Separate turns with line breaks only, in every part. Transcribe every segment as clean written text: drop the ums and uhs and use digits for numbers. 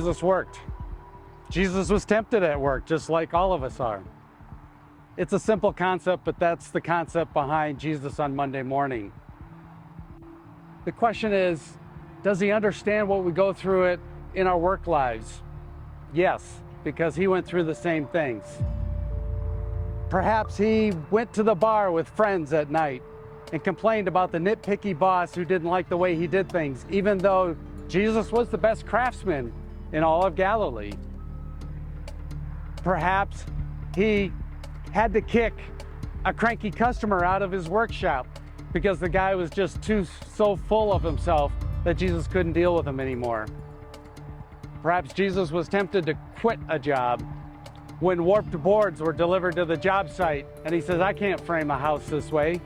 Jesus worked. Jesus was tempted at work, just like all of us are. It's a simple concept, but that's the concept behind Jesus on Monday morning. The question is, does he understand what we go through it in our work lives? Yes, because he went through the same things. Perhaps he went to the bar with friends at night and complained about the nitpicky boss who didn't like the way he did things, even though Jesus was the best craftsman in all of Galilee. Perhaps he had to kick a cranky customer out of his workshop because the guy was just so full of himself that Jesus couldn't deal with him anymore. Perhaps Jesus was tempted to quit a job when warped boards were delivered to the job site and he says, I can't frame a house this way.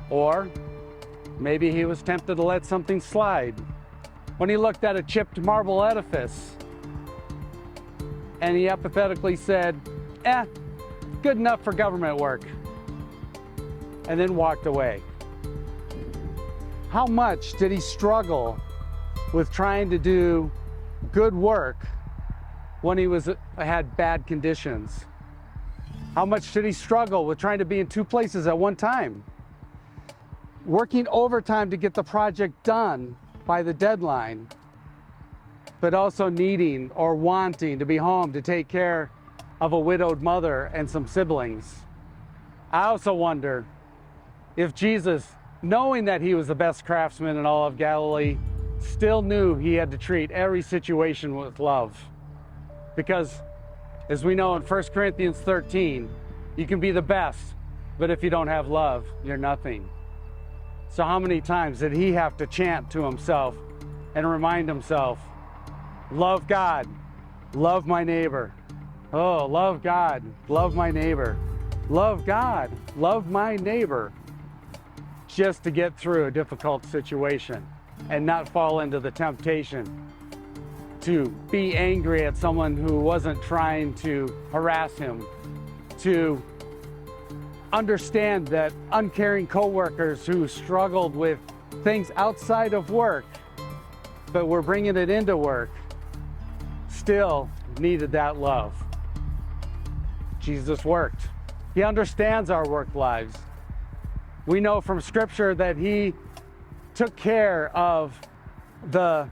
Or maybe he was tempted to let something slide when he looked at a chipped marble edifice and he apathetically said, good enough for government work, and then walked away. How much did he struggle with trying to do good work when he had bad conditions? How much did he struggle with trying to be in two places at one time? Working overtime to get the project done by the deadline, but also needing or wanting to be home to take care of a widowed mother and some siblings. I also wonder if Jesus, knowing that he was the best craftsman in all of Galilee, still knew he had to treat every situation with love. Because as we know in 1 Corinthians 13, you can be the best, but if you don't have love, you're nothing. So how many times did he have to chant to himself and remind himself, love God, love my neighbor. Oh, love God, love my neighbor. Love God, love my neighbor. Just to get through a difficult situation and not fall into the temptation to be angry at someone who wasn't trying to harass him, to understand that uncaring coworkers who struggled with things outside of work, but were bringing it into work, still needed that love. Jesus worked. He understands our work lives. We know from Scripture that he took care of the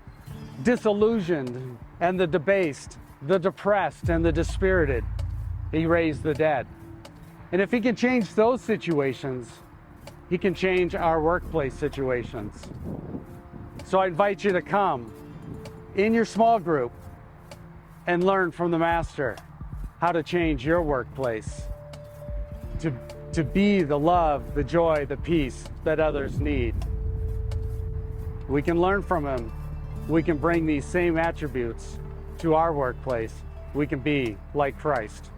disillusioned and the debased, the depressed and the dispirited. He raised the dead. And if he can change those situations, he can change our workplace situations. So I invite you to come in your small group and learn from the Master how to change your workplace to be the love, the joy, the peace that others need. We can learn from him. We can bring these same attributes to our workplace. We can be like Christ.